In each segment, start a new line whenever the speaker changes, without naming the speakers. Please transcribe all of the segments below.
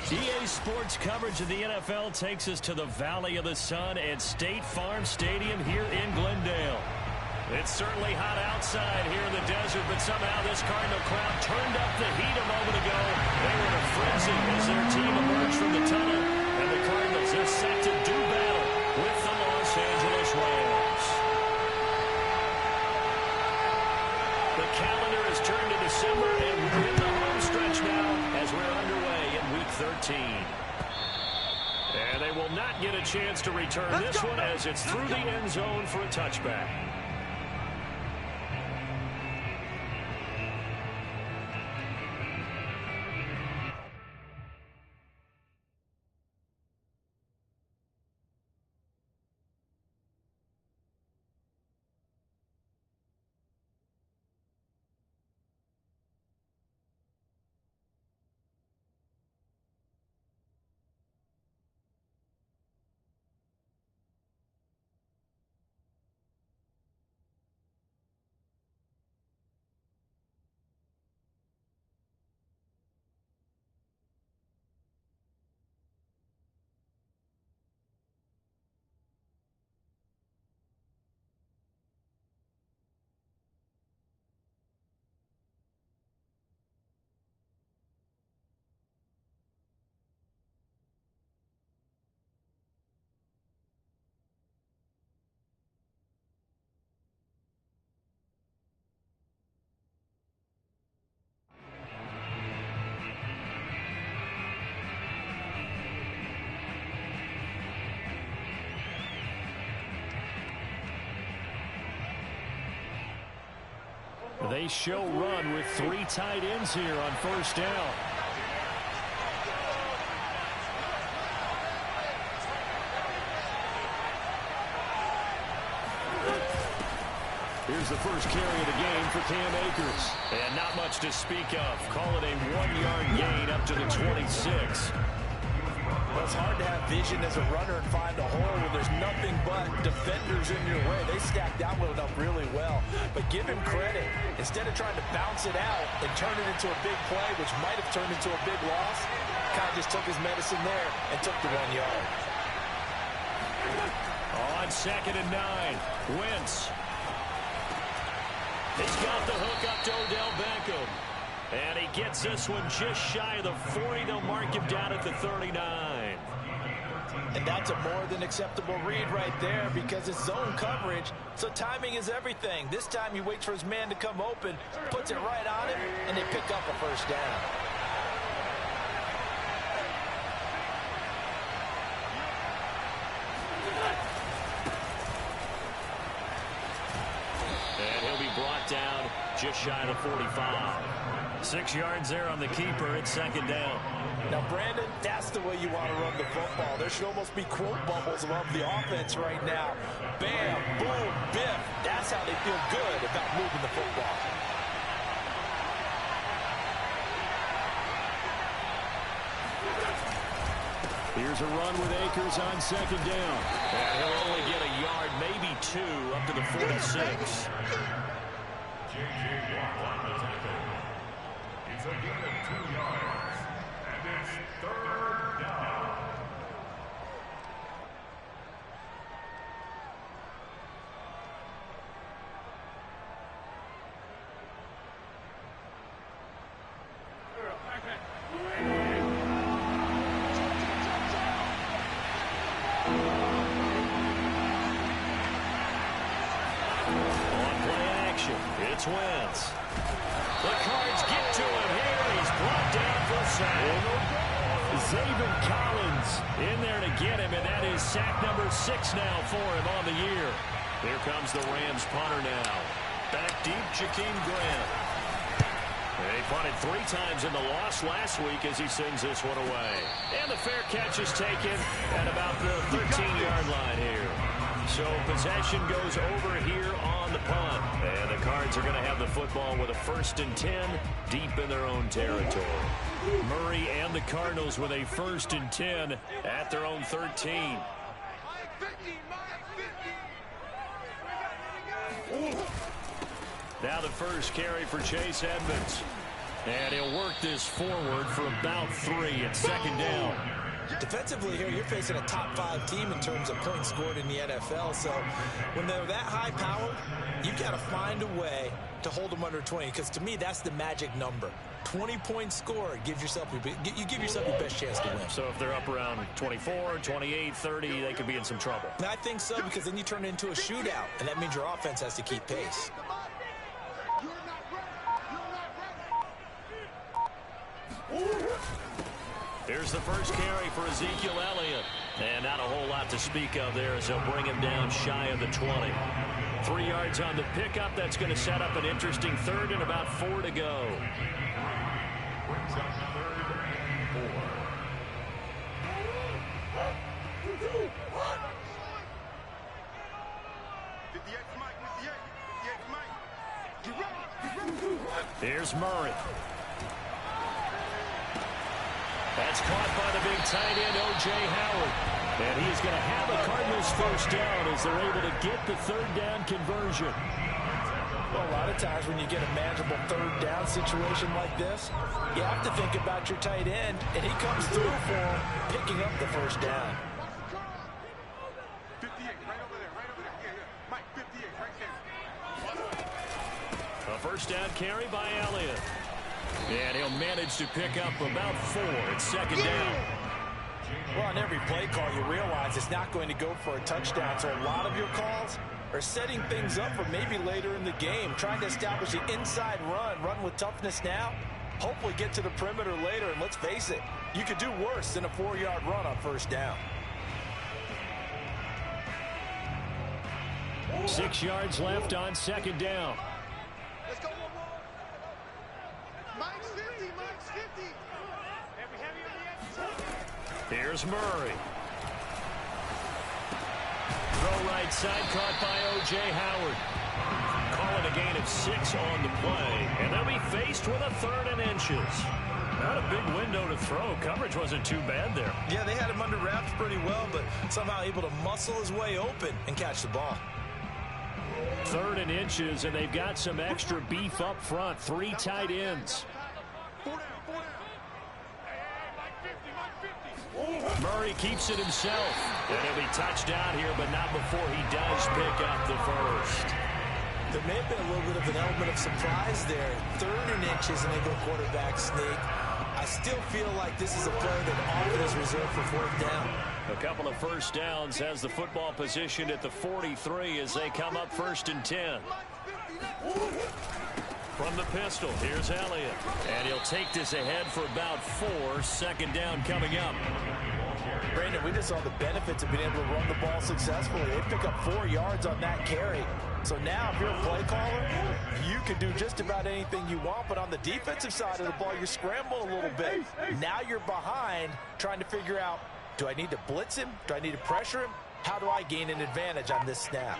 EA Sports coverage of the NFL takes us to the Valley of the Sun at State Farm Stadium here in Glendale. It's certainly hot outside here in the desert, but somehow this Cardinal crowd turned up the heat a moment ago. They were in a frenzy as their team emerged from the tunnel, and the Cardinals are set to do battle with the Los Angeles Rams. The calendar has turned to December, and we're in the home stretch now as we're underway in Week 13. And they will not get a chance to return this one as it's through the end zone for a touchback. They show run with 3 tight ends here on first down. Here's the first carry of the game for Cam Akers. And not much to speak of. Call it a 1-yard gain up to the 26.
Well, it's hard to have vision as a runner and find a hole when there's nothing but defenders in your way. They stacked that one up really well. But give him credit. Instead of trying to bounce it out and turn it into a big play, which might have turned into a big loss, kind of just took his medicine there and took the 1 yard.
On 2nd and 9, Wentz. He's got the hook up to Odell Beckham. And he gets this one just shy of the 40. They'll mark him down at the 39.
And that's a more than acceptable read right there because it's zone coverage, so timing is everything. This time he waits for his man to come open, puts it right on him, and they pick up a first down.
And he'll be brought down just shy of the 45. 6 yards there on the keeper at 2nd down.
Now, Brandon, that's the way you want to run the football. There should almost be quote bubbles above the offense right now. Bam, boom, biff. That's how they feel good about moving the football.
Here's a run with Akers on 2nd down. And he'll only get a yard, maybe 2, up to the 46.
It's a gain of 2 yards, and it's 3rd down.
On play action, it's Wentz. The Cards get to him here. He's brought down for a sack. Zaven Collins in there to get him, and that is sack number 6 now for him on the year. Here comes the Rams punter now. Back deep, Jakeem Grant. They punted 3 times in the loss last week as he sends this one away. And the fair catch is taken at about the 13-yard line here. So possession goes over here on the punt. And the Cards are going to have the football with a 1st and 10 deep in their own territory. Murray and the Cardinals with a 1st and 10 at their own 13. Now the first carry for Chase Edmonds. And he'll work this forward for about 3. It's second down.
Defensively here, you're facing a top 5 team in terms of points scored in the NFL. So when they're that high powered, you've got to find a way to hold them under 20. Because to me, that's the magic number. 20 points scored gives yourself you give yourself your best chance to win.
So if they're up around 24, 28, 30, they could be in some trouble.
And I think so, because then you turn it into a shootout, and that means your offense has to keep pace.
Here's the first carry for Ezekiel Elliott. And not a whole lot to speak of there as they'll bring him down shy of the 20. 3 yards on the pickup. That's going to set up an interesting third and about 4 to go. Here's Murray. That's caught by the big tight end, O.J. Howard. And he's going to have the Cardinals first down as they're able to get the third down conversion.
Well, a lot of times when you get a manageable third down situation like this, you have to think about your tight end, and he comes through for him, picking up the first down.
58, right over there, right over there. Yeah. Mike, 58, right there.
A first down carry by Elliott. And he'll manage to pick up about 4. It's second down.
Well, on every play call, you realize it's not going to go for a touchdown. So a lot of your calls are setting things up for maybe later in the game, trying to establish the inside run with toughness now, hopefully get to the perimeter later. And let's face it, you could do worse than a 4-yard run on first down.
6 yards left on second down.
Let's go. Mike's 50, Mike's 50. Heavy on the edge.
Here's Murray. Throw right side, caught by O.J. Howard. Calling a gain of 6 on the play. And they'll be faced with a 3rd and inches. Not a big window to throw. Coverage wasn't too bad there.
Yeah, they had him under wraps pretty well, but somehow able to muscle his way open and catch the ball.
3rd and inches, and they've got some extra beef up front. 3 tight ends. Murray keeps it himself. And he'll be touched out here, but not before he does pick up the first.
There may have been a little bit of an element of surprise there. 3rd and inches, and they go quarterback sneak. I still feel like this is a play that often is reserved for 4th down.
A couple of first downs has the football positioned at the 43 as they come up 1st and 10. From the pistol, here's Elliott. And he'll take this ahead for about 4. Second down coming up.
Brandon, we just saw the benefits of being able to run the ball successfully. They pick up 4 yards on that carry. So now if you're a play caller, you can do just about anything you want. But on the defensive side of the ball, you scramble a little bit. Now you're behind trying to figure out, do I need to blitz him? Do I need to pressure him? How do I gain an advantage on this snap?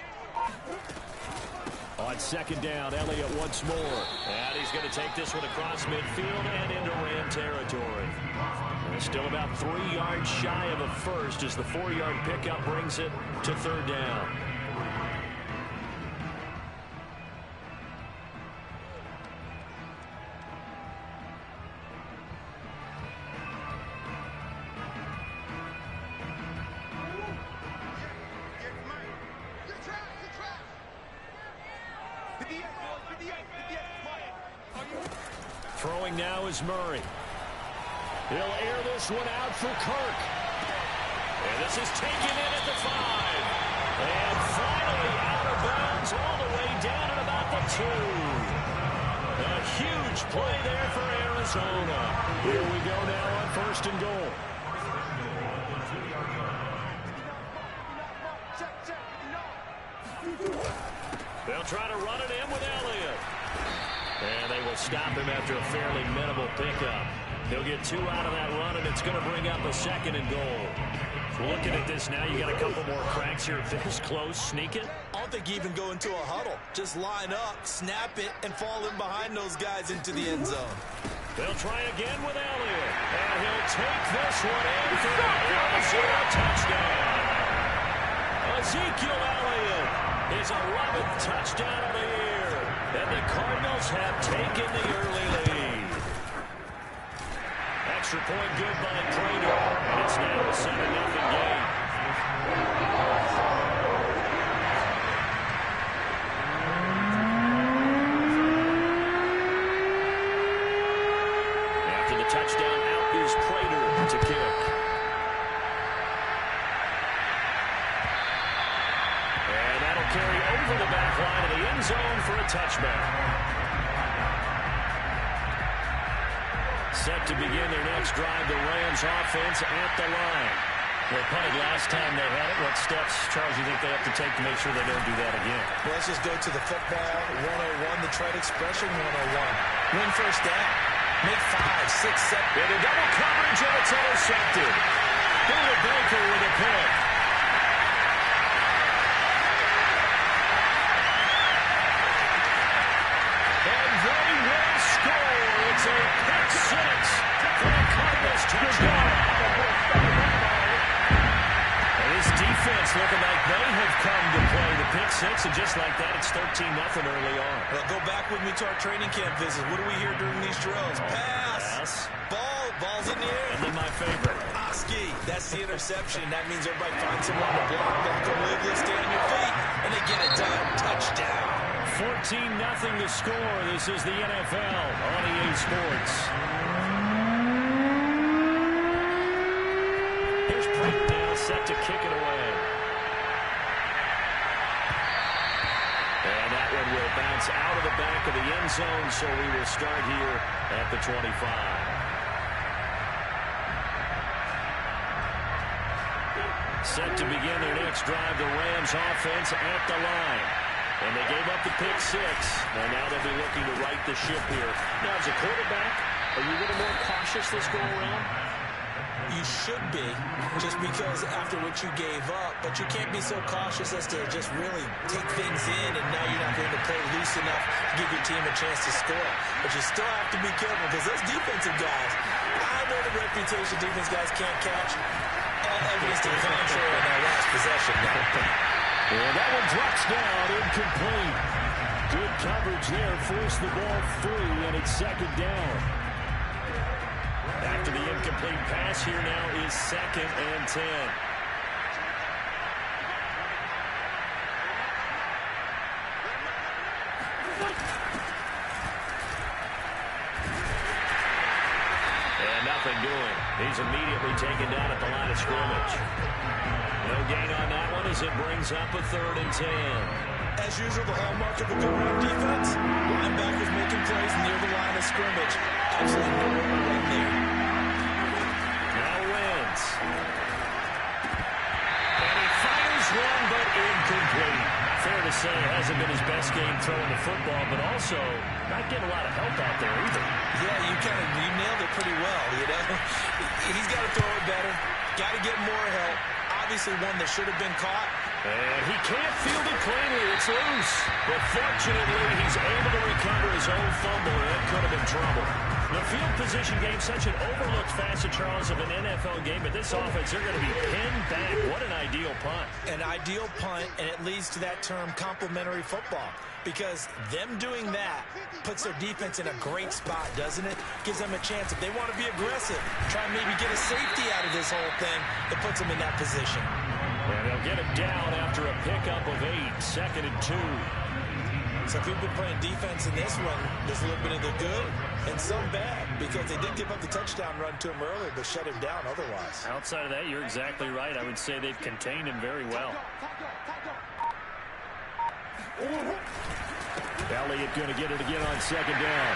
On second down, Elliott once more. And he's going to take this one across midfield and into Ram territory. And still about 3 yards shy of a first as the 4-yard pickup brings it to 3rd down. Throwing now is Murray. He'll air this one out for Kirk. And this is taken in at the 5. And finally out of bounds all the way down at about the 2. A huge play there for Arizona. Here we go now on 1st and goal. They'll try to run it in with Elliott. And they will stop him after a fairly minimal pickup. He'll get 2 out of that run, and it's going to bring up a 2nd and goal. Looking at this now, you got a couple more cracks here. This close, sneak it.
I don't think you even go into a huddle. Just line up, snap it, and fall in behind those guys into the end zone.
They'll try again with Elliott. And he'll take this one in for a touchdown. Ezekiel Elliott, his 11th touchdown of the year. And the Cardinals have taken the early lead. extra point good by Prater. And it's now a 7-0 game. After the touchdown, out is Prater to kick. And that'll carry over the back line of the end zone for a touchback. Set to begin their next drive, the Rams offense at the line. They punted last time they had it. What steps, Charles, you think they have to take to make sure they don't do that again?
Well, let's just go to the football 101, the trade expression 101. Win first down. Make 5, 6, 7.
Into double coverage, and it's intercepted. Buda Baker with a pick. And they will score. It's a pick six for the Cardinals touchdown. And this defense looking like they have come to play the pick six, and just like that, it's 13-0 early on.
Well, go back with me to our training camp visit. What do we hear during these drills?
Pass.
Pass. Ball's in the air.
And then my favorite.
Oski. That's the interception. That means everybody finds someone to block. Don't go wiggle, stay on your feet, and they get it done. Touchdown.
14-0 to score. This is the NFL on EA Sports. Here's Prater now set to kick it away. And that one will bounce out of the back of the end zone, so we will start here at the 25. Set to begin their next drive, the Rams offense at the line. And they gave up the pick six, and now they'll be looking to right the ship here. Now, as a quarterback, are you a little more cautious this go around?
You should be, just because after what you gave up, but you can't be so cautious as to just really take things in, and now you're not going to play loose enough to give your team a chance to score. But you still have to be careful, because those defensive guys, I know the reputation defense guys can't catch. Evidence to the contrary in that last possession.
And that one drops down, incomplete. Good coverage there, forced the ball free, and it's second down. After the incomplete pass, here now is 2nd and 10. And nothing doing. He's immediately taken down at the line of scrimmage. No gain on that one as it brings up a 3rd and 10.
As usual, the hallmark of a good run defense, linebackers making plays near the line of scrimmage. Absolutely no way to run there.
Now Wentz. And he fires one, but incomplete. Fair to say it hasn't been his best game throwing the football, but also not getting a lot of help out there either.
Yeah, you nailed it pretty well, you know. He's got to throw it better, got to get more help. Obviously one that should have been caught.
And he can't field it cleanly. It's loose. But fortunately, he's able to recover his own fumble, and that could have been trouble. The field position game, such an overlooked facet, Charles, of an NFL game. But this offense, they're going to be pinned back. What an ideal punt.
An ideal punt, and it leads to that term complementary football. Because them doing that puts their defense in a great spot, doesn't it? Gives them a chance. If they want to be aggressive, try and maybe get a safety out of this whole thing, it puts them in that position.
And they'll get him down after a pickup of 8, 2nd and 2.
So if you've been playing defense in this one, there's a little bit of the good and some bad, because they did give up the touchdown run to him earlier, but shut him down otherwise.
Outside of that, you're exactly right. I would say they've contained him very well. Elliott going to get it again on 2nd down.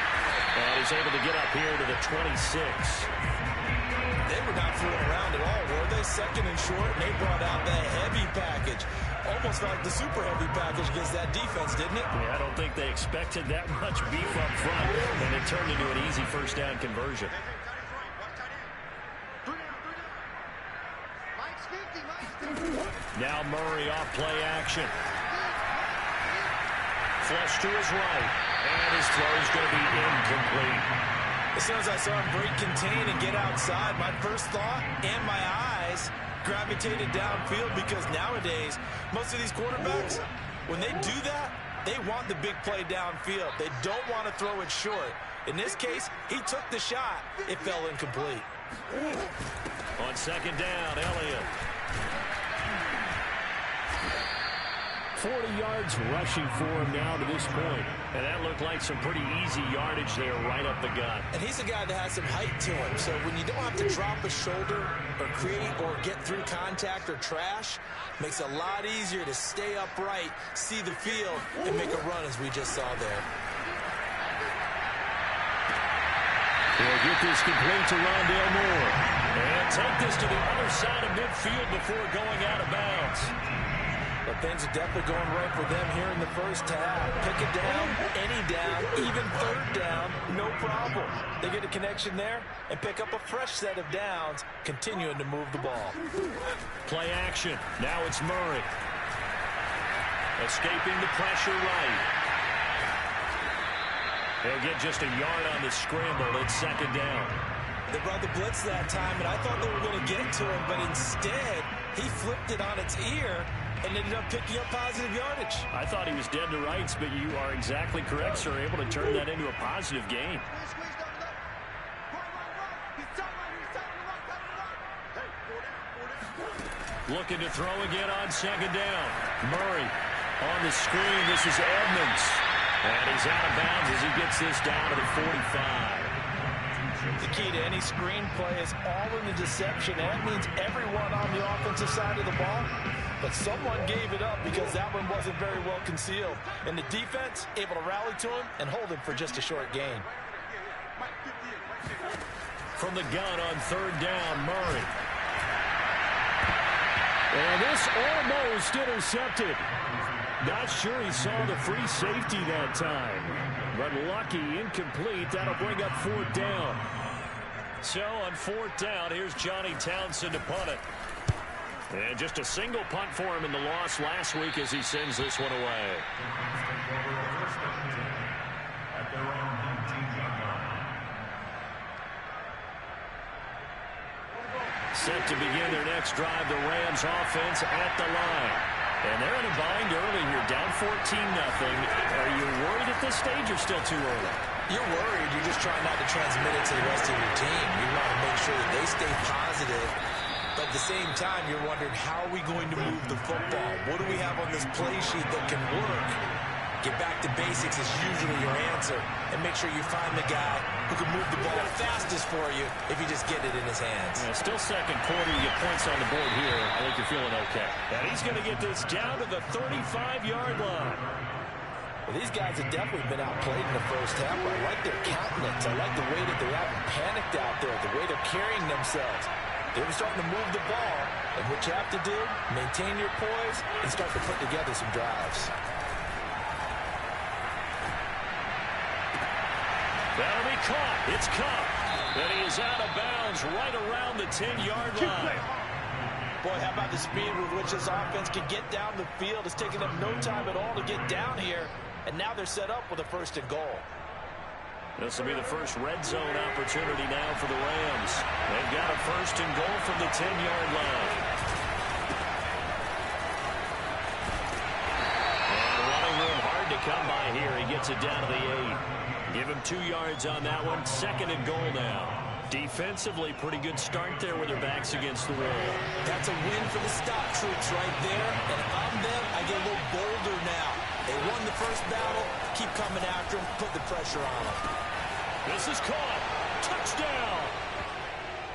And he's able to get up here to the 26.
They were not fooling around at all, were they? 2nd and short, and they brought out that heavy package. Almost like the super heavy package against that defense, didn't it?
Yeah, I don't think they expected that much beef up front, and it turned into an easy 1st down conversion. Now Murray off play action. Flush to his right, and his throw is going to be incomplete.
As soon as I saw him break contain and get outside, my first thought and my eyes gravitated downfield, because nowadays, most of these quarterbacks, when they do that, they want the big play downfield. They don't want to throw it short. In this case, he took the shot. It fell incomplete.
On second down, Elliott. 40 yards rushing for him now to this point. And that looked like some pretty easy yardage there right up the gut.
And he's a guy that has some height to him. So when you don't have to drop a shoulder or create or get through contact or trash, makes it a lot easier to stay upright, see the field, and make a run as we just saw there.
He'll get this complete to Rondale Moore. And take this to the other side of midfield before going out of bounds.
But things are definitely going right for them here in the first half. Pick it down, any down, even third down, no problem. They get a connection there and pick up a fresh set of downs, continuing to move the ball.
Play action. Now it's Murray. Escaping the pressure right. He'll get just a yard on the scramble. It's second down.
They brought the blitz that time, and I thought they were going to get to him, but instead, he flipped it on its ear and ended up picking up positive yardage.
I thought he was dead to rights, but you are exactly correct, sir. Able to turn that into a positive gain. Looking to throw again on second down. Murray on the screen. This is Edmonds. And he's out of bounds as he gets this down to the 45.
The key to any screen play is all in the deception. That means everyone on the offensive side of the ball. But someone gave it up because that one wasn't very well concealed. And the defense able to rally to him and hold him for just a short gain.
From the gun on third down, Murray. And this almost intercepted. Not sure he saw the free safety that time. But lucky, incomplete. That'll bring up fourth down. So on fourth down, here's Johnny Townsend to punt it. And just a single punt for him in the loss last week as he sends this one away. Set to begin their next drive, the Rams offense at the line. And they're in a bind early here, down 14-0. Are you worried at this stage or still too early?
You're worried. You're just trying not to transmit it to the rest of your team. You want to make sure that they stay positive. But at the same time, you're wondering, how are we going to move the football? What do we have on this play sheet that can work? Get back to basics is usually your answer. And make sure you find the guy who can move the ball fastest for you if you just get it in his hands.
Yeah, still second quarter. You get points on the board here. I think you're feeling okay. And he's going to get this down to the 35-yard line.
Well, these guys have definitely been outplayed in the first half. I like their countenance. I like the way that they haven't panicked out there, the way they're carrying themselves. They're starting to move the ball. And what you have to do, maintain your poise and start to put together some drives.
That'll be caught. It's Kupp. And he is out of bounds right around the 10-yard line.
Boy, how about the speed with which this offense can get down the field? It's taken them no time at all to get down here. And now they're set up with a first and goal.
This will be the first red zone opportunity now for the Rams. They've got a first and goal from the 10-yard line. And running room hard to come by here. He gets it down to the 8. Give him 2 yards on that one. Second and goal now. Defensively, pretty good start there with their backs against the wall.
That's a win for the stock troops right there. And on them, I get a little bolder now. They won the first battle. Keep coming after them. Put the pressure on them.
This is caught. Touchdown.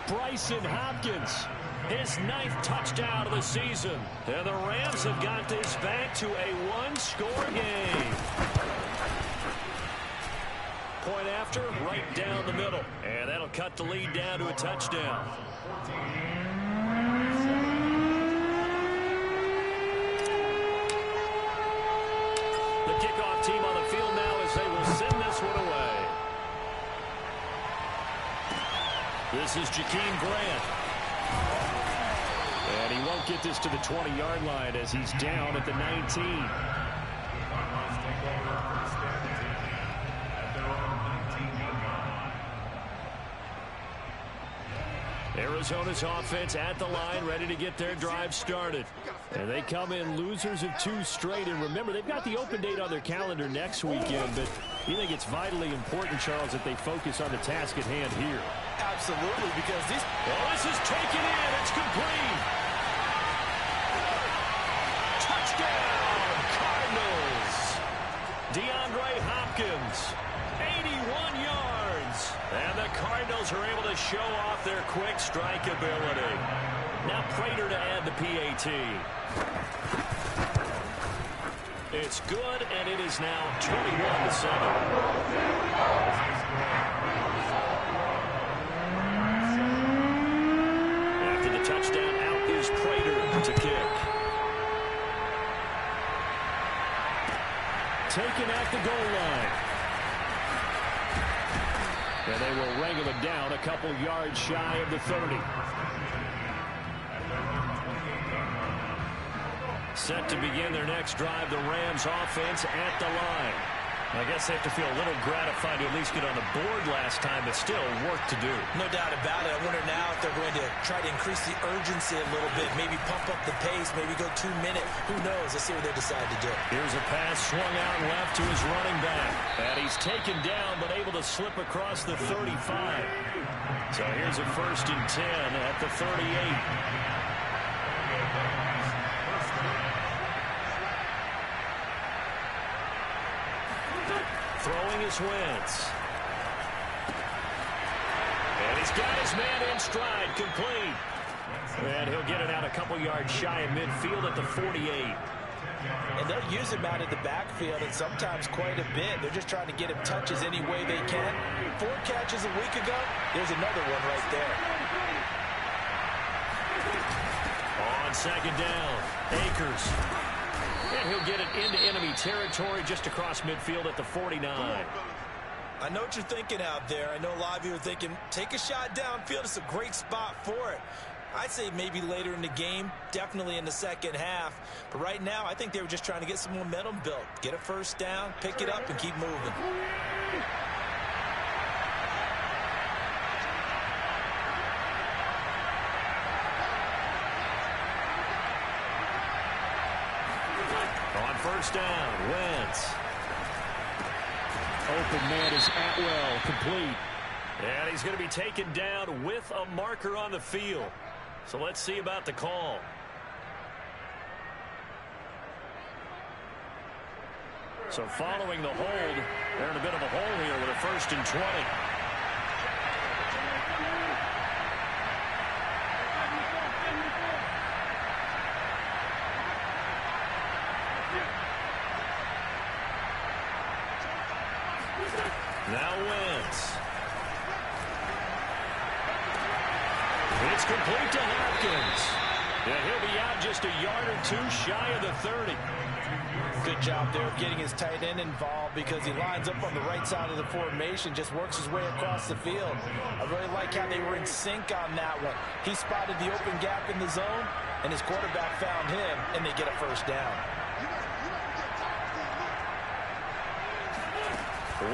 Bryson Hopkins. His 9th touchdown of the season. And the Rams have got this back to a one-score game. Point after, right down the middle. And that'll cut the lead down to a touchdown. The kickoff team on the field now as they will send this one away. This is Jakeem Grant. And he won't get this to the 20-yard line as he's down at the 19. Arizona's offense at the line, ready to get their drive started. And they come in losers of 2 straight. And remember, they've got the open date on their calendar next weekend. But you think it's vitally important, Charles, that they focus on the task at hand here?
Absolutely, because these...
Oh, this is taken in. It's complete. Touchdown, Cardinals. DeAndre Hopkins, 81 yards. And the Cardinals are able to show off their quick strike ability. Now Prater to add the PAT. It's good, and it is now 21-7. After the touchdown, out is Prater to kick. Taken at the goal line. And they will wrangle it down a couple yards shy of the 30. Set to begin their next drive, the Rams offense at the line. I guess they have to feel a little gratified to at least get on the board last time, but still work to do.
No doubt about it. I wonder now if they're going to try to increase the urgency a little bit, maybe pump up the pace, maybe go 2 minutes. Who knows? Let's see what they decide to do.
Here's a pass swung out left to his running back. And he's taken down, but able to slip across the 35. So here's a 1st and 10 at the 38. Throwing his Wentz. And he's got his man in stride, complete. And he'll get it out a couple yards shy of midfield at the 48.
And they'll use him out of the backfield, and sometimes quite a bit. They're just trying to get him touches any way they can. 4 catches a week ago. There's another one right there.
On 2nd down, Akers. And he'll get it into enemy territory just across midfield at the 49.
I know what you're thinking out there. I know a lot of you are thinking, take a shot downfield. It's a great spot for it. I'd say maybe later in the game, definitely in the second half. But right now, I think they were just trying to get some momentum built. Get a 1st down, pick it up, and keep moving.
On 1st down, Wentz. Open man is Atwell, complete. And he's going to be taken down with a marker on the field. So let's see about the call. So following the hold, they're in a bit of a hole here with a 1st and 20. Now Wentz. It's complete to Hopkins. Yeah, he'll be out just a yard or 2 shy of the 30.
Good job there of getting his tight end involved because he lines up on the right side of the formation, just works his way across the field. I really like how they were in sync on that one. He spotted the open gap in the zone, and his quarterback found him, and they get a 1st down.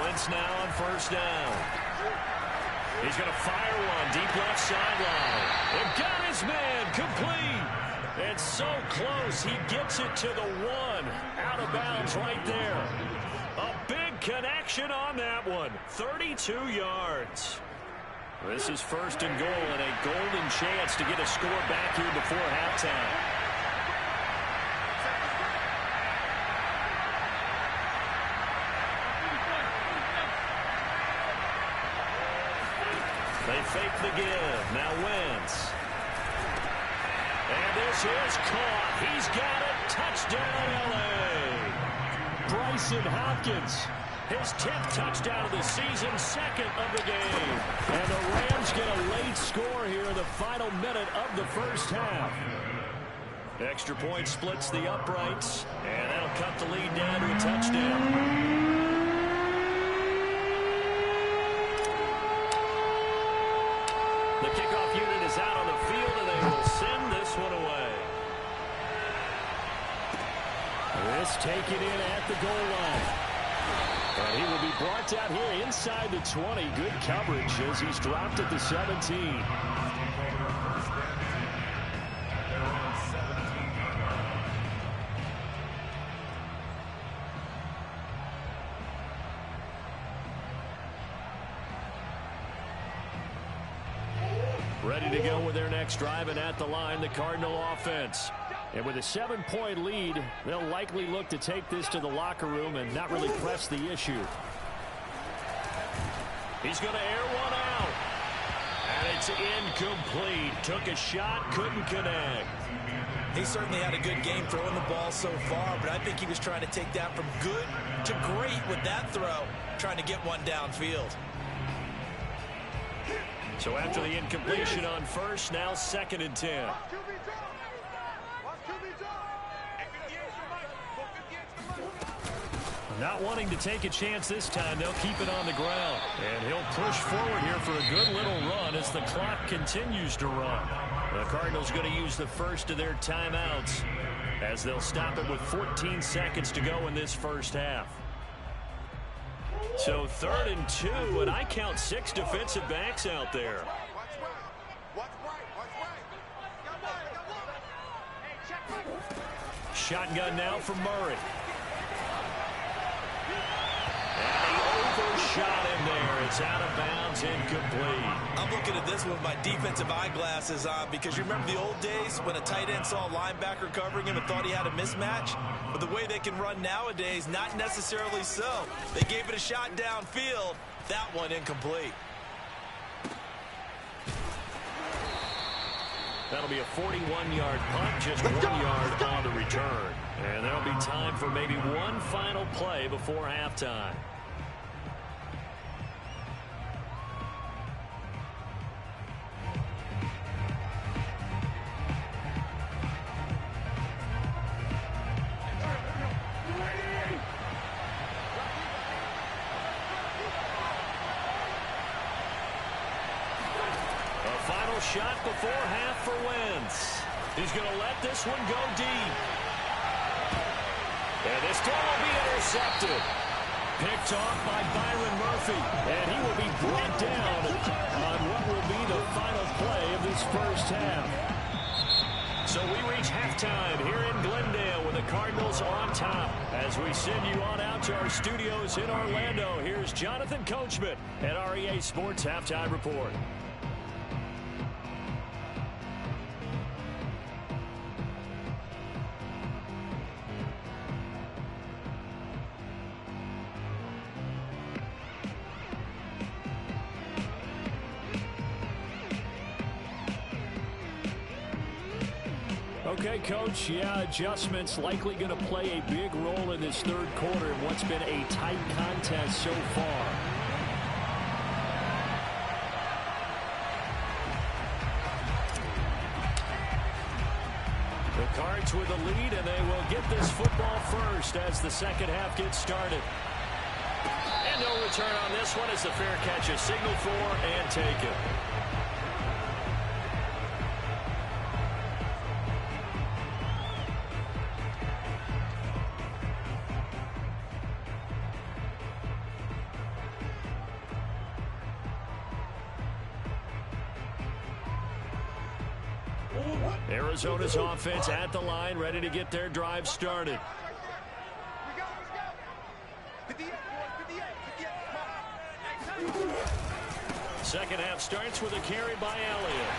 Wentz now on 1st down. He's going to fire one deep left sideline. And got his man complete. And so close, he gets it to the 1. Out of bounds right there. A big connection on that one. 32 yards. This is 1st and goal and a golden chance to get a score back here before halftime. They fake the give. Now Wentz. And this is caught. He's got it. Touchdown, L.A. Bryson Hopkins. His 10th touchdown of the season, 2nd of the game. And the Rams get a late score here in the final minute of the 1st half. Extra point splits the uprights. And that'll cut the lead down to a touchdown. The kickoff unit is out on the field, and they will send this one away. This taken in at the goal line. And he will be brought out here inside the 20. Good coverage as he's dropped at the 17. Ready to go with their next drive, and at the line, the Cardinal offense. And with a 7-point lead, they'll likely look to take this to the locker room and not really press the issue. He's going to air one out. And it's incomplete. Took a shot, couldn't connect.
He certainly had a good game throwing the ball so far, but I think he was trying to take that from good to great with that throw, trying to get one downfield.
So after the incompletion on first, now 2nd and 10. Not wanting to take a chance this time, they'll keep it on the ground. And he'll push forward here for a good little run as the clock continues to run. The Cardinals going to use the first of their timeouts as they'll stop it with 14 seconds to go in this first half. So 3rd and 2, and I count 6 defensive backs out there. Shotgun now from Murray. And he overshot him there. It's out of bounds, incomplete.
I'm looking at this with my defensive eyeglasses on because you remember the old days when a tight end saw a linebacker covering him and thought he had a mismatch? But the way they can run nowadays, not necessarily so. They gave it a shot downfield. That one incomplete.
That'll be a 41-yard punt, just 1 yard on the return. And there'll be time for maybe one final play before halftime. Shot before half for Wentz. He's going to let this one go deep. And this throw will be intercepted. Picked off by Byron Murphy. And he will be brought down on what will be the final play of this first half. So we reach halftime here in Glendale with the Cardinals on top. As we send you on out to our studios in Orlando, here's Jonathan Coachman at REA Sports Halftime Report. Okay, Coach, adjustments likely going to play a big role in this third quarter in what's been a tight contest so far. The Cards with the lead, and they will get this football first as the second half gets started. And no return on this one as the fair catch is signaled for and taken. Arizona's offense at the line, ready to get their drive started. Second half starts with a carry by Elliott.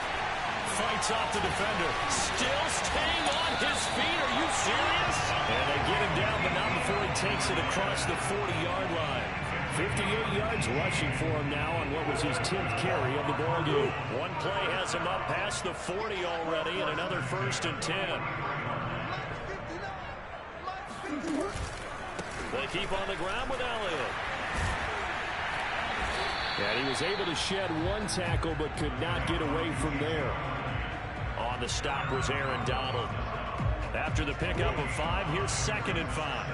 Fights off the defender. Still staying on his feet. Are you serious? And they get him down, but not before he takes it across the 40-yard line. 58 yards rushing for him now on what was his 10th carry of the ball game. One play has him up past the 40 already, and another 1st and 10. They keep on the ground with Elliott. And he was able to shed one tackle, but could not get away from there. On the stop was Aaron Donald. After the pickup of 5, here's 2nd and 5.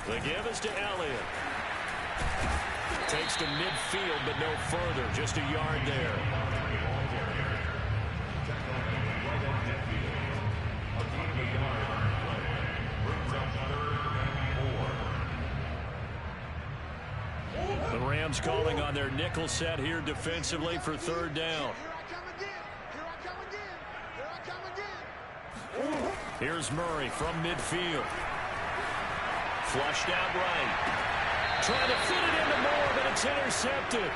The give is to Elliott. Takes to midfield, but no further. Just a yard there. The Rams calling on their nickel set here defensively for 3rd down. Here's Murray from midfield. Flushed out right. Trying to fit it into Moore, but it's intercepted.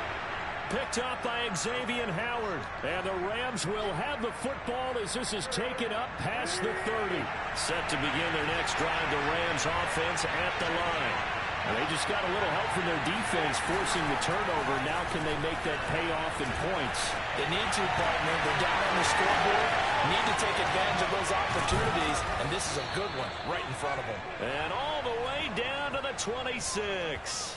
Picked up by Xavier Howard. And the Rams will have the football as this is taken up past the 30. Set to begin their next drive, the Rams offense at the line. And they just got a little help from their defense forcing the turnover. Now can they make that pay off in points?
They need to, partner. They're down on the scoreboard. Need to take advantage of those opportunities. And this is a good one right in front of them.
And all the way down to the 26.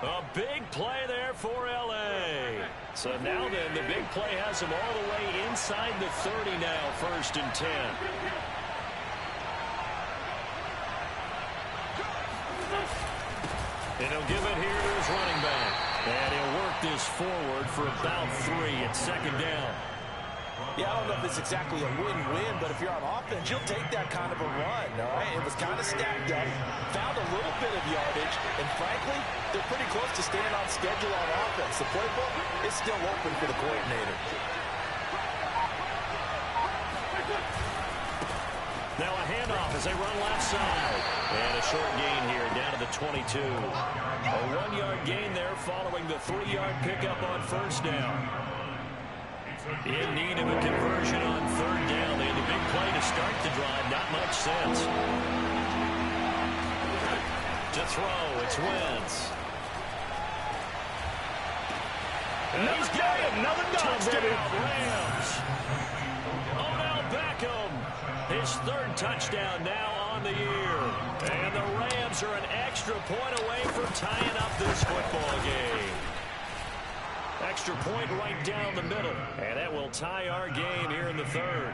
A big play there for L.A. So now then, the big play has them all the way inside the 30 now, 1st and 10. And he'll give it here to his running back. And he'll work this forward for about 3 at 2nd down.
Yeah, I don't know if it's exactly a win-win, but if you're on offense, you'll take that kind of a run, all right? It was kind of stacked up, found a little bit of yardage, and frankly, they're pretty close to staying on schedule on offense. The playbook is still open for the coordinator.
Now a handoff as they run left side. And a short gain here down to the 22. A 1-yard gain there following the 3-yard pickup on 1st down. In need of a conversion on 3rd down. They had a big play to start the drive. Not much sense. To throw, it's Wentz. And he's got it. Another touchdown, Rams. Odell Beckham. His 3rd touchdown now on the year. And the Rams are an extra point away from tying up this football game. Extra point right down the middle. And that will tie our game here in the 3rd.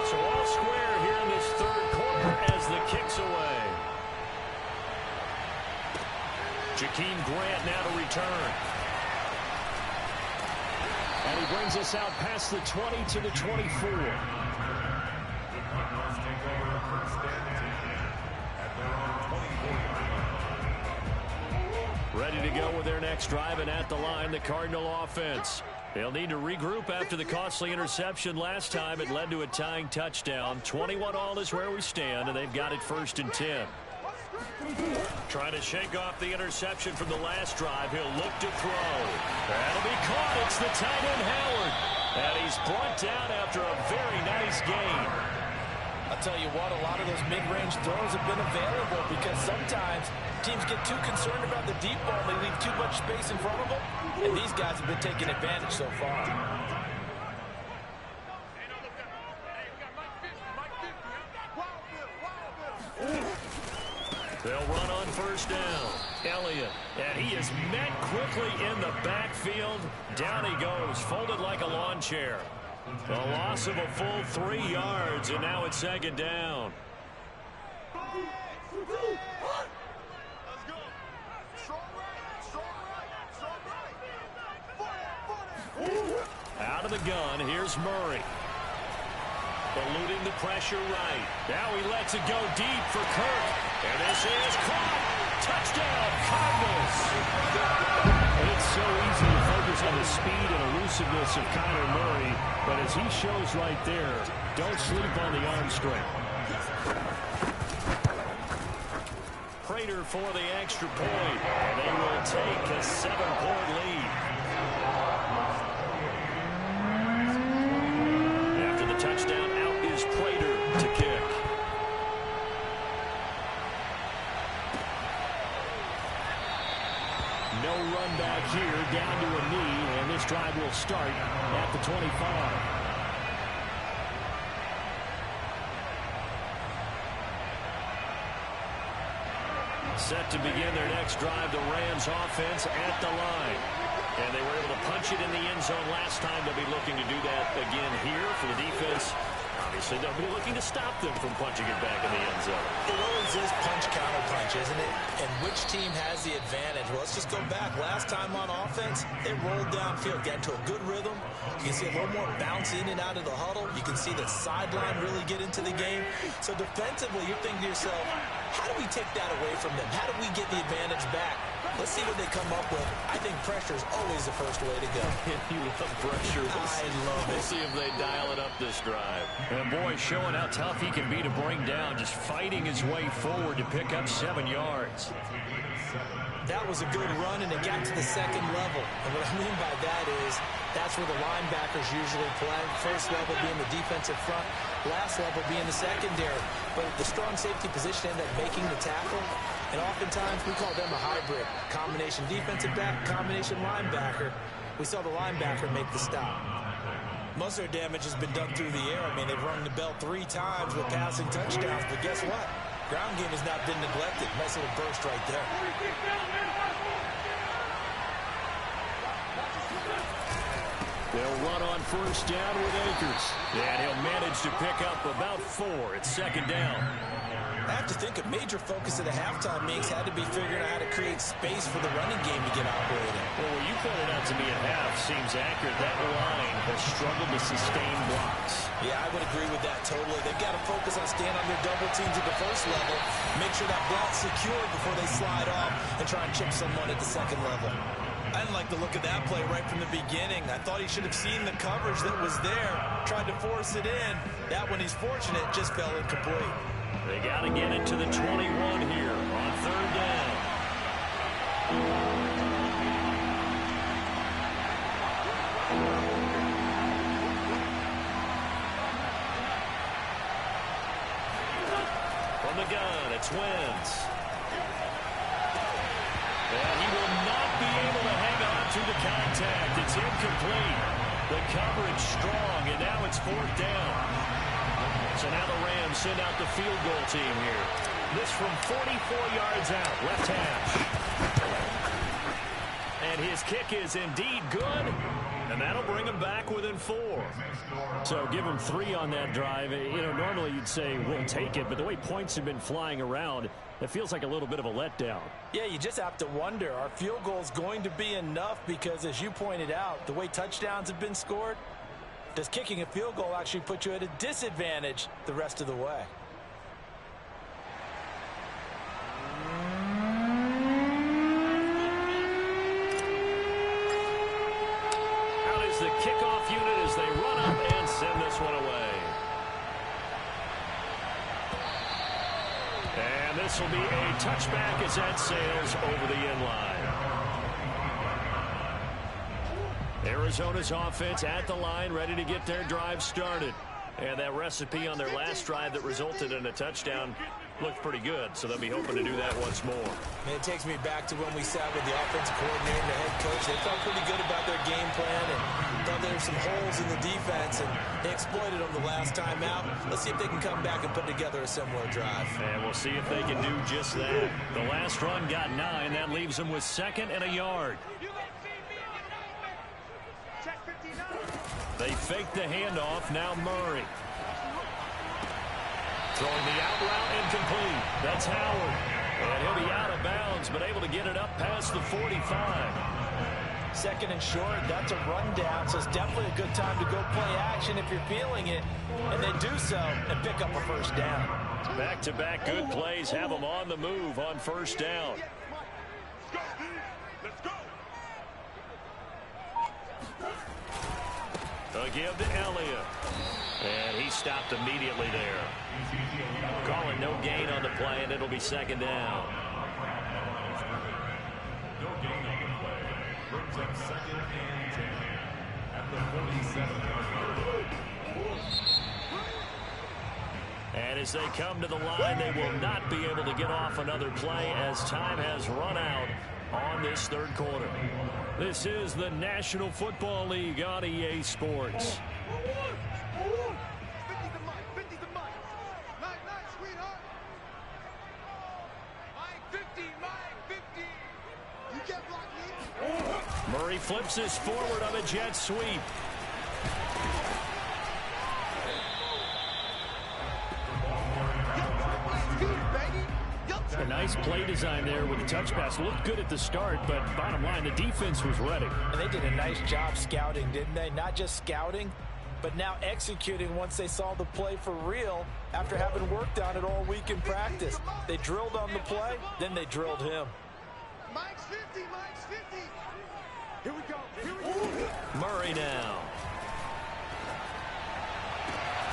So all square here in this 3rd quarter as the kick's away. Jakeem Grant now to return. And he brings us out past the 20 to the 24. Ready to go with their next drive, and at the line, the Cardinal offense. They'll need to regroup after the costly interception last time. It led to a tying touchdown. 21-all is where we stand, and they've got it 1st and 10. Trying to shake off the interception from the last drive. He'll look to throw. That'll be caught. It's the tight end, Howard. And he's brought down after a very nice gain.
I'll tell you what, a lot of those mid-range throws have been available because sometimes teams get too concerned about the deep ball and they leave too much space in front of them. And these guys have been taking advantage so far.
They'll run on 1st down. Elliott, and he is met quickly in the backfield. Down he goes, folded like a lawn chair. A loss of a full 3 yards, and now it's 2nd down. Out of the gun, here's Murray. Eluding the pressure right. Now he lets it go deep for Kirk. And this is caught. Touchdown, Cardinals.
And it's so easy to focus on the speed and elusiveness of Kyler Murray. But as he shows right there, don't sleep on the arm strength.
Prater for the extra point. And they will take a 7-point lead. After the touchdown, out is Prater to kick.
No run back here, down to a knee, and this drive will start at the 25.
Set to begin their next drive, the Rams offense at the line. And they were able to punch it in the end zone last time. They'll be looking to do that again here for the defense. Obviously, they'll be looking to stop them from punching it back in the end zone.
It always is punch-counter-punch, isn't it? And which team has the advantage? Well, let's just go back. Last time on offense, they rolled downfield, got into a good rhythm. You can see a little more bounce in and out of the huddle. You can see the sideline really get into the game. So defensively, you're thinking to yourself, how do we take that away from them? How do we get the advantage back? Let's see what they come up with. I think pressure is always the first way to go.
You love pressure.
I love it.
We'll see if they dial it up this drive. And boy, showing how tough he can be to bring down, just fighting his way forward to pick up 7 yards.
That was a good run, and it got to the second level. And what I mean by that is that's where the linebackers usually play. First level being the defensive front, last level being the secondary. But the strong safety position ended up making the tackle. And oftentimes we call them a hybrid. Combination defensive back, combination linebacker. We saw the linebacker make the stop. Most of their damage has been done through the air. I mean, they've rung the bell 3 times with passing touchdowns. But guess what? Ground game has not been neglected. Nice little burst right there.
They'll run on first down with Akers. And he'll manage to pick up about 4. It's second down.
I have to think a major focus of the halftime meetings had to be figuring out how to create space for the running game to get operating.
Well, what you pointed out to me at half seems accurate. That line has struggled to sustain blocks.
Yeah, I would agree with that totally. They've got to focus on staying on their double teams at the first level, make sure that block's secure before they slide off and try and chip someone at the second level. I didn't like the look of that play right from the beginning. I thought he should have seen the coverage that was there, tried to force it in. That one, he's fortunate, just fell incomplete.
They got to get it to the 21 here on third down. From the gun, it's Wentz. And he will not be able to hang on to the contact. It's incomplete. The coverage strong, and now it's 4th down. So now the Rams send out the field goal team here. This from 44 yards out, left hash. And his kick is indeed good, and that'll bring him back within 4. So give him 3 on that drive. You know, normally you'd say we'll take it, but the way points have been flying around, it feels like a little bit of a letdown.
Yeah, you just have to wonder, are field goals going to be enough? Because as you pointed out, the way touchdowns have been scored, does kicking a field goal actually put you at a disadvantage the rest of the way?
Out is the kickoff unit as they run up and send this one away. And this will be a touchback as that sails over the end line. Arizona's offense at the line, ready to get their drive started. And that recipe on their last drive that resulted in a touchdown looked pretty good, so they'll be hoping to do that once more.
And it takes me back to when we sat with the offensive coordinator and the head coach. They felt pretty good about their game plan and thought there were some holes in the defense, and they exploited them the last time out. Let's see if they can come back and put together a similar drive.
And we'll see if they can do just that. The last run got 9. That leaves them with 2nd and a yard. They fake the handoff. Now Murray. Throwing the out route incomplete. That's Howard. And he'll be out of bounds, but able to get it up past the 45.
2nd and short, that's a rundown, so it's definitely a good time to go play action if you're feeling it. And they do so and pick up a first down.
Back-to-back good plays have them on the move on first down.
Let's go.
A give to Elliott. And he stopped immediately there. Calling no gain on the play, and it'll be 2nd down.
No gain on the play. Brings up 2nd and 10 at the 47-yard line.
And as they come to the line, they will not be able to get off another play as time has run out on this 3rd quarter. This is the National Football League on EA Sports.
50 the mic. Night, sweetheart. Mike 50. You get blocked here.
Murray flips this forward on a jet sweep. A nice play design there with the touch pass. Looked good at the start, but bottom line, the defense was ready.
And they did a nice job scouting, didn't they? Not just scouting, but now executing once they saw the play for real after having worked on it all week in practice. They drilled on the play, then they drilled him.
Mike's 50, Mike's 50. Here we go.
Murray now.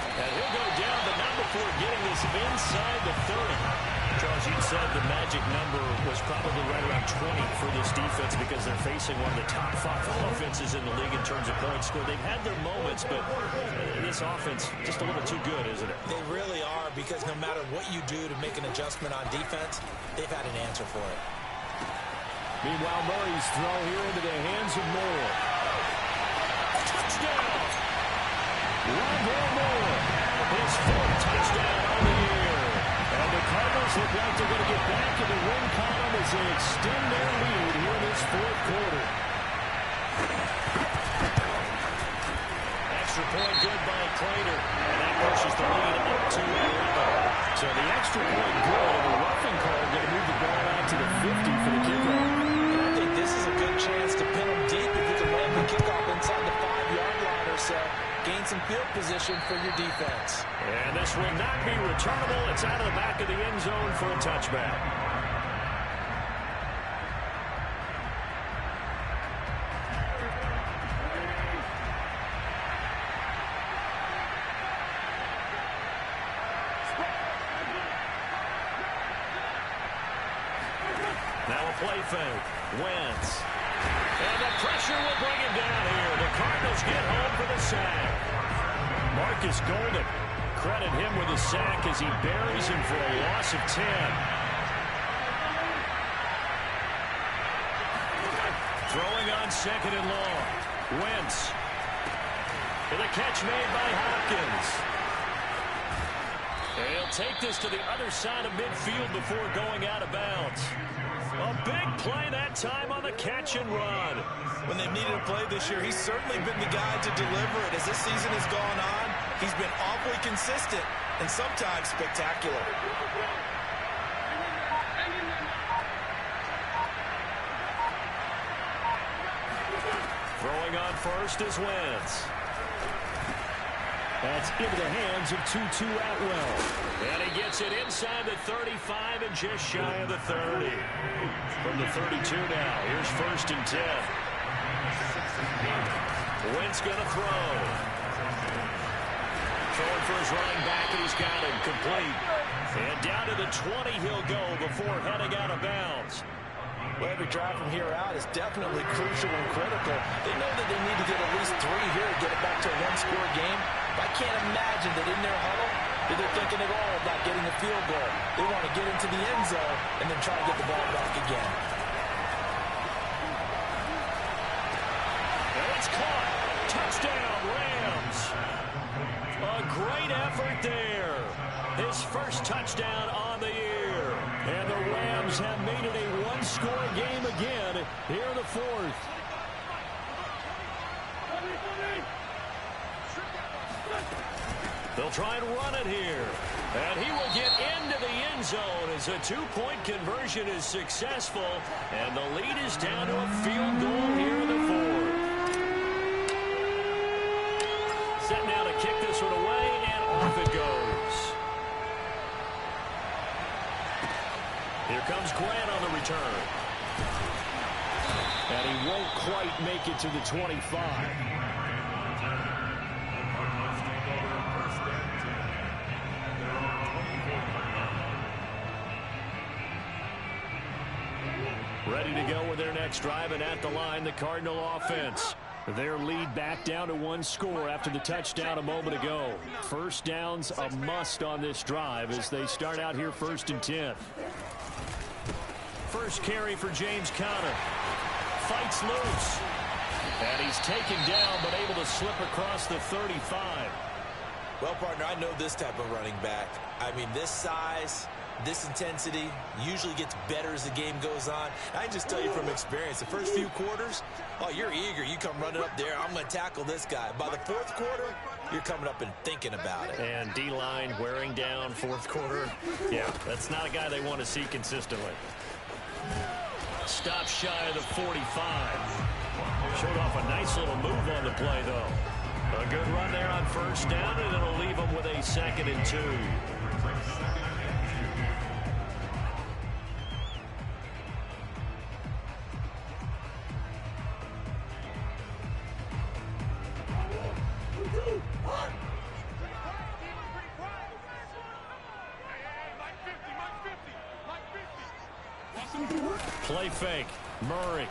And he'll go down, but not before getting this inside the 30. Charles, you said the magic number was probably right around 20 for this defense because they're facing one of the top 5 offenses in the league in terms of points scored. They've had their moments, but this offense just a little too good, isn't it?
They really are, because no matter what you do to make an adjustment on defense, they've had an answer for it.
Meanwhile, Murray's throw here into the hands of Moore. Touchdown! Rondale Moore, his 4th touchdown on the year. And the Cardinals look like they're going to get back in the win column as they extend their lead here in this 4th quarter. Extra point good by Prater. And that pushes the lead up to 11. So the extra point good, and the roughing call going to move the ball out to the 50 for the kickoff.
I think this is a good chance to pin them deep if you can land the kickoff inside the 5-yard line or so. Gain some field position for your defense.
And this will not be returnable. It's out of the back of the end zone for a touchback. Now a play fake. Wentz. And the pressure will bring him down here. The Cardinals get home for the sack. Marcus Golden, credit him with a sack as he buries him for a loss of 10. Throwing on 2nd and long. Wentz. And the catch made by Hopkins. And he'll take this to the other side of midfield before going out of bounds. A big play that time on the catch and run.
When they've needed a play this year, he's certainly been the guy to deliver it. As this season has gone on, he's been awfully consistent and sometimes spectacular.
Throwing on first is Wentz. That's into the hands of Tutu Atwell. And he gets it inside the 35 and just shy of the 30. From the 32 now, here's 1st and 10. Wentz going to throw. Throwing for his running back, and he's got him complete. And down to the 20 he'll go before heading out of bounds.
Well, every drive from here out is definitely crucial and critical. They know that they need to get at least 3 here to get it back to a 1-score game. But I can't imagine that in their huddle that they're thinking at all about getting a field goal. They want to get into the end zone and then try to get the ball back again.
And it's caught. Touchdown, Rams. A great effort there. His first touchdown on the year. And the Rams have made it a 1-score game again here in the 4th. They'll try and run it here. And he will get into the end zone as a 2-point conversion is successful. And the lead is down to a field goal here in the 4th. Set now to kick this one away, and off it goes. Here comes Grant on the return. And he won't quite make it to the 25. Ready to go with their next drive, and at the line, the Cardinal offense. Their lead back down to 1 score after the touchdown a moment ago. First down's a must on this drive as they start out here 1st and 10. First carry for James Conner. Fights loose. And he's taken down, but able to slip across the 35.
Well, partner, I know this type of running back. I mean, this size, this intensity usually gets better as the game goes on. I can just tell you from experience, the first few quarters, oh, you're eager. You come running up there, I'm going to tackle this guy. By the 4th quarter, you're coming up and thinking about it.
And D-line wearing down 4th quarter. Yeah, that's not a guy they want to see consistently. Stop shy of the 45. Showed off a nice little move on the play, though. A good run there on 1st down, and it'll leave them with a 2nd and 2.
Play fake. Murray.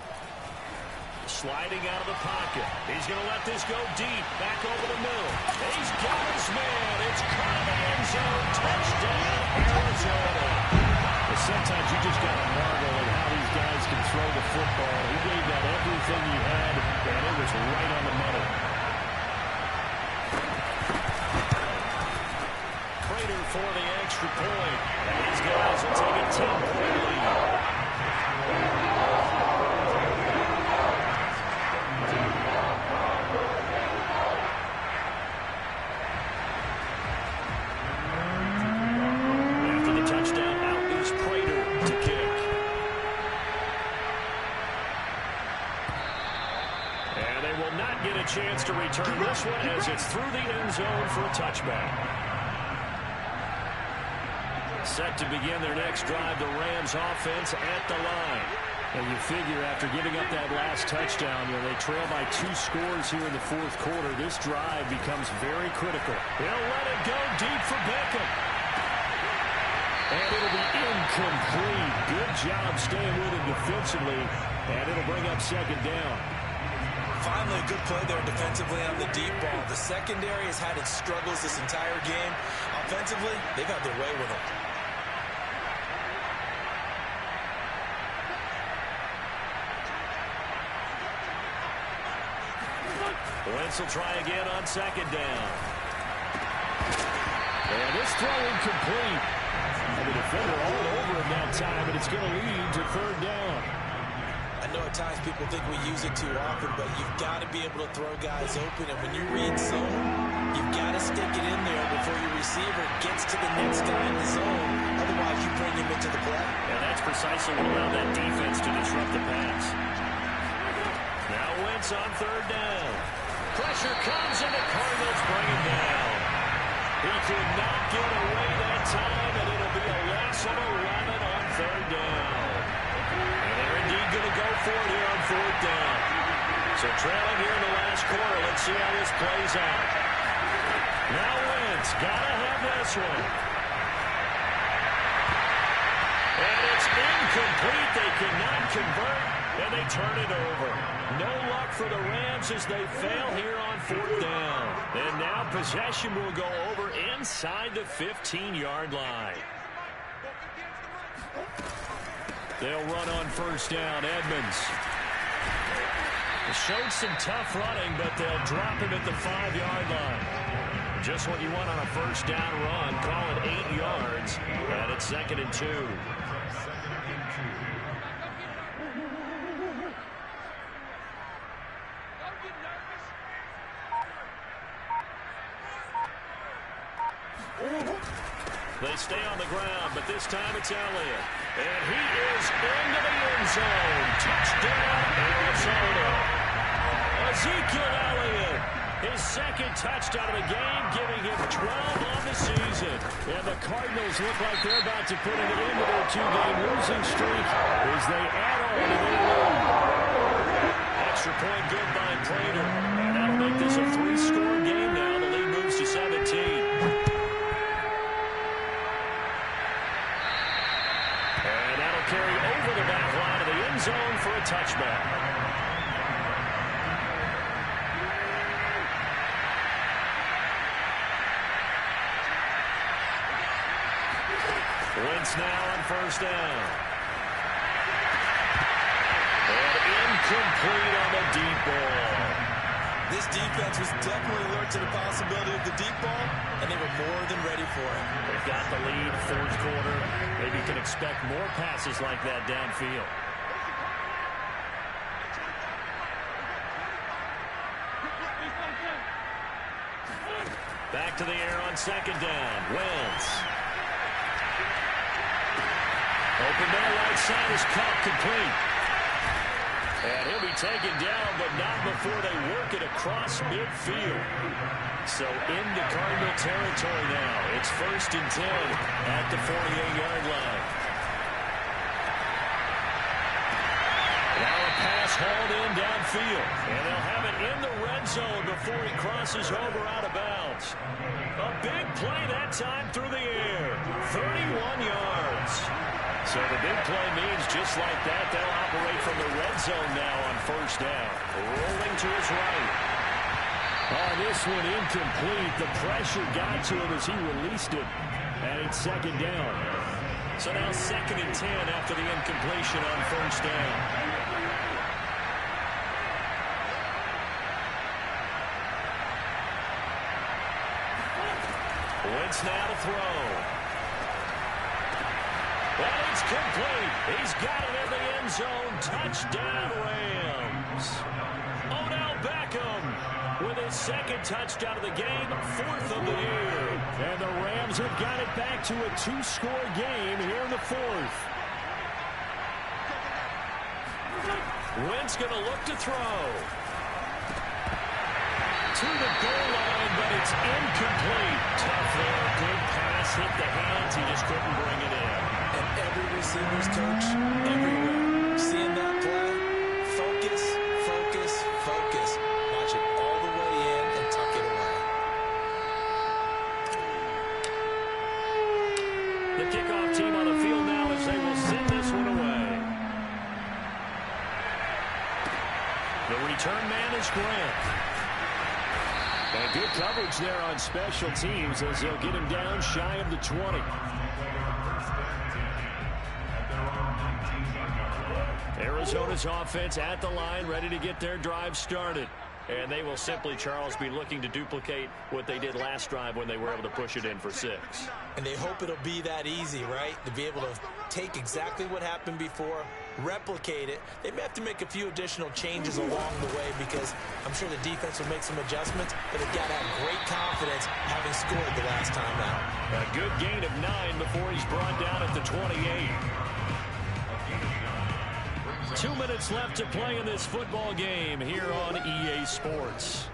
Sliding out of the pocket. He's going to let this go deep. Back over the middle. He's got his man. It's caught in the end zone. Touchdown, Arizona. But sometimes you just got to marvel at how these guys can throw the football. He gave that everything he had, and it was right on the money. Prater for the extra point. And these guys will take a 10-point lead. Chance to return this one as it's through the end zone for a touchback. Set to begin their next drive, the Rams offense at the line. And you figure after giving up that last touchdown, they trail by 2 scores here in the fourth quarter. This drive becomes very critical. They'll let it go deep for Beckham. And it'll be incomplete. Good job staying with him defensively. And it'll bring up second down.
Finally, a good play there defensively on the deep ball. The secondary has had its struggles this entire game. Offensively, they've had their way with them.
Wentz will try again on second down. And this throw incomplete. And the defender all over him that time, and it's going to lead to third down.
I know at times people think we use it too often, but you've got to be able to throw guys open. And when you read zone, you've got to stick it in there before your receiver gets to the next guy in the zone. Otherwise, you bring him into the play.
And that's precisely what allowed that defense to disrupt the pass. Now Wentz on third down. Pressure comes, and the Cardinals bring him down. He could not get away that time, and it'll be a loss of 11 on third down. And they're indeed going to go for it here on fourth down. So trailing here in the last quarter. Let's see how this plays out. Now Wentz got to have this one. And it's incomplete. They cannot convert, and they turn it over. No luck for the Rams as they fail here on fourth down. And now possession will go over inside the 15-yard line. They'll run on first down. Edmonds. Showed some tough running, but they'll drop him at the 5-yard line. Just what you want on a first down run. Call it 8 yards. And it's 2nd and 2. They stay on the ground, but this time it's Elliott. And he is into the end zone. Touchdown, Arizona. Ezekiel Elliott, his second touchdown of the game, giving him 12 on the season. And the Cardinals look like they're about to put an end to their 2-game losing streak as they add on to their lead. Extra point good by Prater. And that'll make this a 3-score game now. The lead moves to 17. Carry over the back line of the end zone for a touchback. Wentz now on first down. And incomplete on the deep ball.
This defense was definitely alert to the possibility of the deep ball, and they were more than ready for it.
They've got the lead, fourth quarter. Maybe you can expect more passes like that downfield. Back to the air on second down. Wentz. Open down right side is caught complete. And he'll be taken down, but not before they work it across midfield. So into Cardinal territory now. It's 1st and 10 at the 48-yard line. Now a pass hauled in downfield. And they'll have it in the red zone before he crosses over out of bounds. A big play that time through the air. 31 yards. So the big play means just like that, they'll operate from the red zone now on first down. Rolling to his right.
This one incomplete. The pressure got to him as he released it. And it's second down.
So now 2nd and 10 after the incompletion on first down. Wentz now to throw. And it's complete. He's got it in the end zone. Touchdown, Rams. Odell Beckham with his 2nd touchdown of the game, 4th of the year.
And the Rams have got it back to a 2-score game here in the 4th.
Wentz going to look to throw. To the goal line, but it's incomplete. Tough there. Good pass. Hit the hands. He just couldn't bring it in.
And every receiver's coach, everywhere, seeing that play, focus, focus, focus. Watch it all the way in and tuck it away.
The kickoff team on the field now as they will send this one away. The return man is Grant.
And good coverage there on special teams as they'll get him down shy of the 20.
Arizona's offense at the line, ready to get their drive started. And they will simply, Charles, be looking to duplicate what they did last drive when they were able to push it in for 6.
And they hope it'll be that easy, right? To be able to take exactly what happened before, replicate it. They may have to make a few additional changes along the way because I'm sure the defense will make some adjustments, but they've got to have great confidence having scored the last time out.
A good gain of 9 before he's brought down at the 28. 2 minutes left to play in this football game here on EA Sports.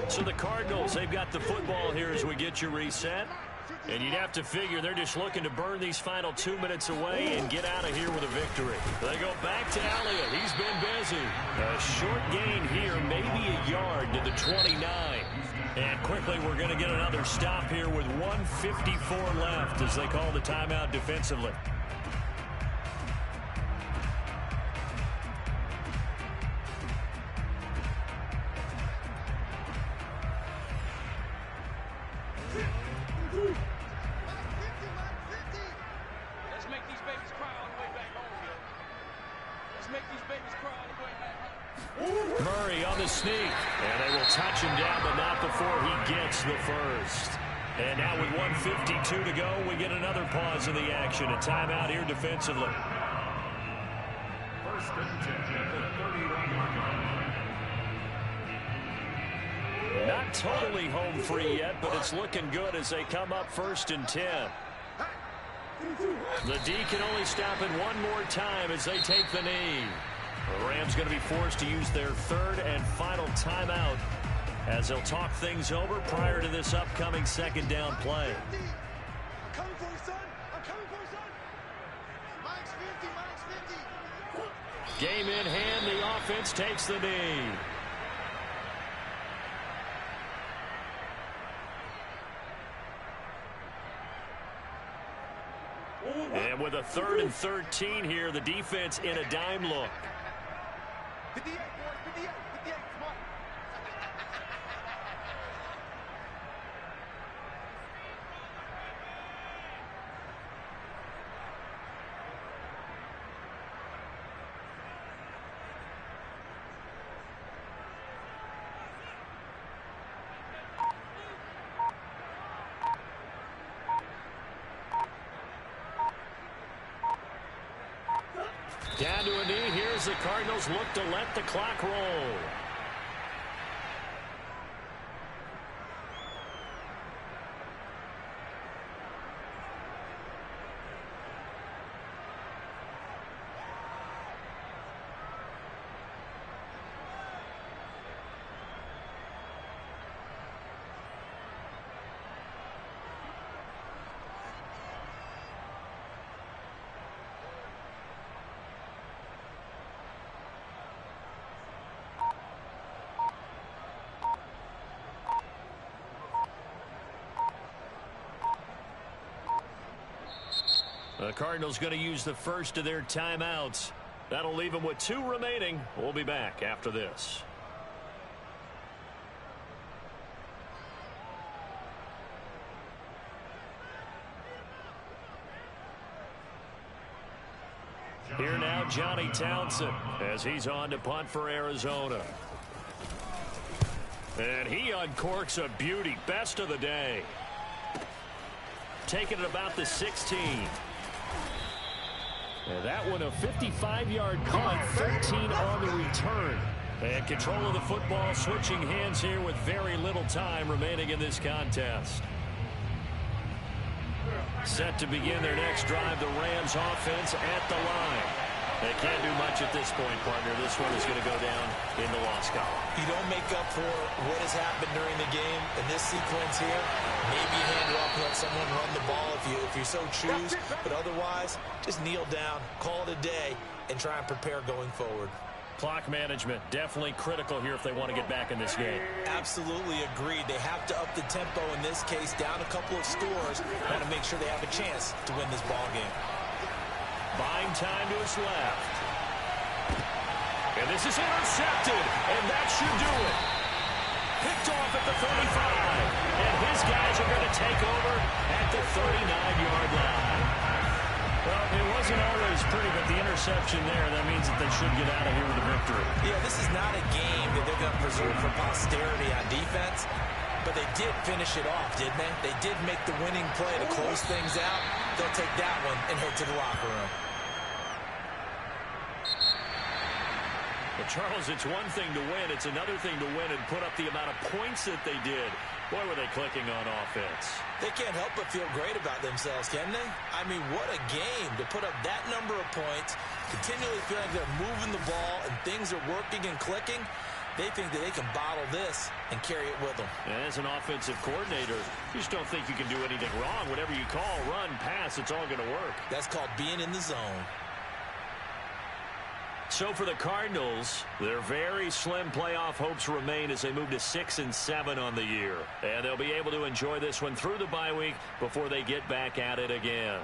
So the Cardinals, they've got the football here as we get you reset. And you'd have to figure they're just looking to burn these final 2 minutes away and get out of here with a victory. They go back to Elliott. He's been busy. A short gain here, maybe a yard to the 29. And quickly we're going to get another stop here with 1:54 left as they call the timeout defensively.
Let's make these babies cry all the way back home, yo. Let's make these babies cry all the way back home.
Murray on the sneak. And they will touch him down, but not before he gets the first. And now with 1:52 to go, we get another pause in the action. A timeout here defensively.
First and 10 at the 31-yard line.
Not totally home free yet, but it's looking good as they come up 1st and 10. The D can only stop it one more time as they take the knee. The Rams going to be forced to use their 3rd and final timeout as they'll talk things over prior to this upcoming 2nd down play.
I'm coming for you, son. I'm coming for you, son. Max 50, Max 50.
Game in hand, the offense takes the knee. And with a 3rd and 13 here, the defense in a dime look.
58, boys, 58, 58, come on.
Down to a knee. Here's the Cardinals look to let the clock roll. The Cardinals going to use the first of their timeouts. That'll leave them with 2 remaining. We'll be back after this. Here now, Johnny Townsend, as he's on to punt for Arizona. And he uncorks a beauty. Best of the day. Taking it about the 16. And that one a 55-yard punt, 13 on the return. And control of the football, switching hands here with very little time remaining in this contest. Set to begin their next drive, the Rams offense at the line. They can't do much at this point, partner. This one is going to go down in the loss column.
You don't make up for what has happened during the game in this sequence here. Maybe you hand it off and let someone run the ball if you so choose. But otherwise, just kneel down, call it a day, and try and prepare going forward.
Clock management, definitely critical here if they want to get back in this game.
Absolutely agreed. They have to up the tempo in this case, down a couple of scores, now to make sure they have a chance to win this ball game.
Buying time to his left. And this is intercepted, and that should do it. Picked off at the 35, and his guys are going to take over at the 39-yard line. Well, it wasn't always pretty, but the interception there, that means that they should get out of here with a victory.
Yeah, this is not a game that they're going to preserve for posterity on defense, but they did finish it off, didn't they? They did make the winning play to close things out. They'll take that one and head to the locker room.
But, Charles, it's one thing to win. It's another thing to win and put up the amount of points that they did. Boy, were they clicking on offense.
They can't help but feel great about themselves, can they? I mean, what a game to put up that number of points, continually feel like they're moving the ball and things are working and clicking. They think that they can bottle this and carry it with them.
And as an offensive coordinator, you just don't think you can do anything wrong. Whatever you call, run, pass, it's all going to work.
That's called being in the zone.
So for the Cardinals, their very slim playoff hopes remain as they move to 6-7 on the year. And they'll be able to enjoy this one through the bye week before they get back at it again.